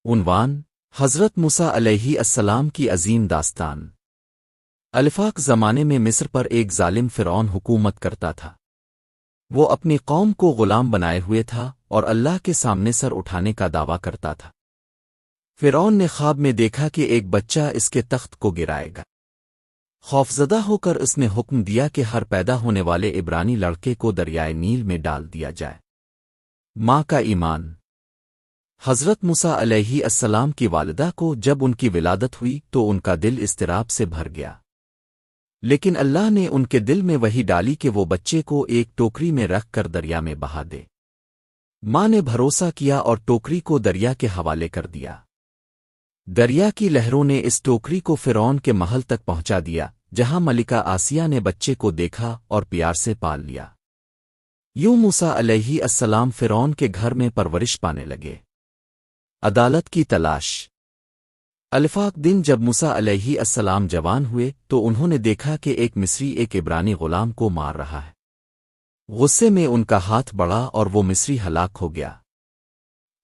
عنوان حضرت موسیٰ علیہ السلام کی عظیم داستان۔ الفاق زمانے میں مصر پر ایک ظالم فرعون حکومت کرتا تھا۔ وہ اپنی قوم کو غلام بنائے ہوئے تھا اور اللہ کے سامنے سر اٹھانے کا دعویٰ کرتا تھا۔ فرعون نے خواب میں دیکھا کہ ایک بچہ اس کے تخت کو گرائے گا۔ خوفزدہ ہو کر اس نے حکم دیا کہ ہر پیدا ہونے والے عبرانی لڑکے کو دریائے نیل میں ڈال دیا جائے۔ ماں کا ایمان۔ حضرت موسیٰ علیہ السلام کی والدہ کو جب ان کی ولادت ہوئی تو ان کا دل اضطراب سے بھر گیا، لیکن اللہ نے ان کے دل میں وہی ڈالی کہ وہ بچے کو ایک ٹوکری میں رکھ کر دریا میں بہا دے۔ ماں نے بھروسہ کیا اور ٹوکری کو دریا کے حوالے کر دیا۔ دریا کی لہروں نے اس ٹوکری کو فرعون کے محل تک پہنچا دیا، جہاں ملکہ آسیہ نے بچے کو دیکھا اور پیار سے پال لیا۔ یوں موسیٰ علیہ السلام فرعون کے گھر میں پرورش پانے لگے۔ عدالت کی تلاش۔ الفاق دن جب موسیٰ علیہ السلام جوان ہوئے تو انہوں نے دیکھا کہ ایک مصری ایک عبرانی غلام کو مار رہا ہے۔ غصے میں ان کا ہاتھ بڑھا اور وہ مصری ہلاک ہو گیا۔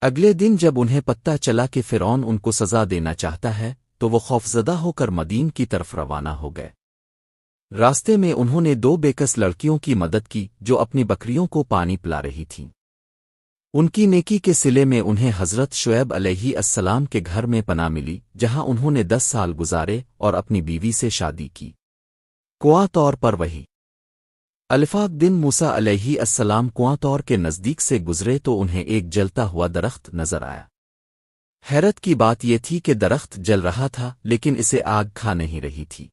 اگلے دن جب انہیں پتہ چلا کہ فرعون ان کو سزا دینا چاہتا ہے تو وہ خوفزدہ ہو کر مدین کی طرف روانہ ہو گئے۔ راستے میں انہوں نے 2 بےکس لڑکیوں کی مدد کی جو اپنی بکریوں کو پانی پلا رہی تھیں۔ ان کی نیکی کے صلے میں انہیں حضرت شعیب علیہ السلام کے گھر میں پناہ ملی، جہاں انہوں نے 10 سال گزارے اور اپنی بیوی سے شادی کی۔ کنواں طور پر وہی الفاق دن موسیٰ علیہ السلام کنواں طور کے نزدیک سے گزرے تو انہیں ایک جلتا ہوا درخت نظر آیا۔ حیرت کی بات یہ تھی کہ درخت جل رہا تھا لیکن اسے آگ کھا نہیں رہی تھی۔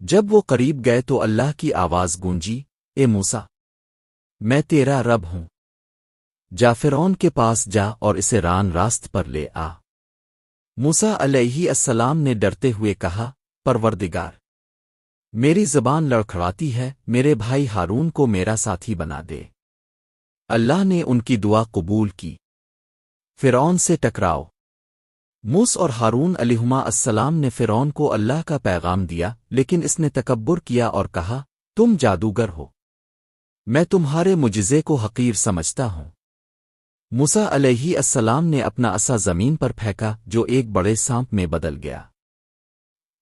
جب وہ قریب گئے تو اللہ کی آواز گونجی، اے موسیٰ، میں تیرا رب ہوں، جا فرعون کے پاس جا اور اسے راست پر لے آ۔ موسیٰ علیہ السلام نے ڈرتے ہوئے کہا، پروردگار، میری زبان لڑکھڑاتی ہے، میرے بھائی ہارون کو میرا ساتھی بنا دے۔ اللہ نے ان کی دعا قبول کی۔ فرعون سے ٹکراؤ۔ موسیٰ اور ہارون علیہما السلام نے فرعون کو اللہ کا پیغام دیا، لیکن اس نے تکبر کیا اور کہا، تم جادوگر ہو، میں تمہارے معجزے کو حقیر سمجھتا ہوں۔ موسیٰ علیہ السلام نے اپنا عصا زمین پر پھینکا جو ایک بڑے سانپ میں بدل گیا۔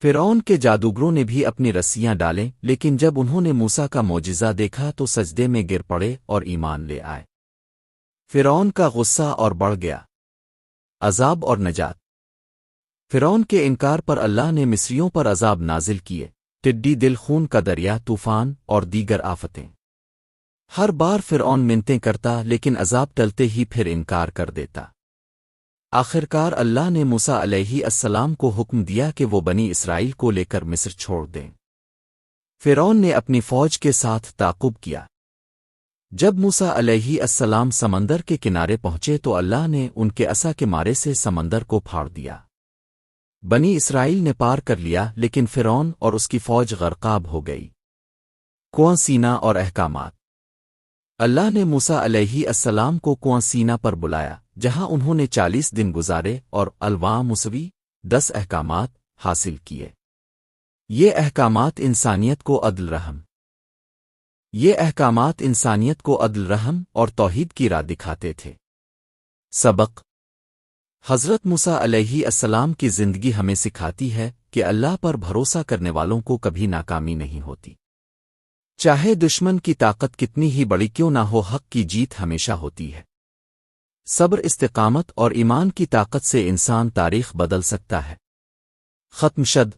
فرعون کے جادوگروں نے بھی اپنی رسیاں ڈالیں، لیکن جب انہوں نے موسیٰ کا معجزہ دیکھا تو سجدے میں گر پڑے اور ایمان لے آئے۔ فرعون کا غصہ اور بڑھ گیا۔ عذاب اور نجات۔ فرعون کے انکار پر اللہ نے مصریوں پر عذاب نازل کیے، ٹڈی دل، خون کا دریا، طوفان اور دیگر آفتیں۔ ہر بار فرعون منتیں کرتا لیکن عذاب ٹلتے ہی پھر انکار کر دیتا۔ آخرکار اللہ نے موسیٰ علیہ السلام کو حکم دیا کہ وہ بنی اسرائیل کو لے کر مصر چھوڑ دیں۔ فرعون نے اپنی فوج کے ساتھ تعاقب کیا۔ جب موسیٰ علیہ السلام سمندر کے کنارے پہنچے تو اللہ نے ان کے عصا کے مارے سے سمندر کو پھاڑ دیا۔ بنی اسرائیل نے پار کر لیا لیکن فرعون اور اس کی فوج غرقاب ہو گئی۔ کنواں سینا اور احکامات۔ اللہ نے موسیٰ علیہ السلام کو کنواں سینا پر بلایا، جہاں انہوں نے 40 دن گزارے اور الواح مسوی 10 احکامات حاصل کیے۔ یہ احکامات انسانیت کو عدل رحم اور توحید کی راہ دکھاتے تھے۔ سبق۔ حضرت موسیٰ علیہ السلام کی زندگی ہمیں سکھاتی ہے کہ اللہ پر بھروسہ کرنے والوں کو کبھی ناکامی نہیں ہوتی۔ چاہے دشمن کی طاقت کتنی ہی بڑی کیوں نہ ہو، حق کی جیت ہمیشہ ہوتی ہے۔ صبر، استقامت اور ایمان کی طاقت سے انسان تاریخ بدل سکتا ہے۔ ختم شد۔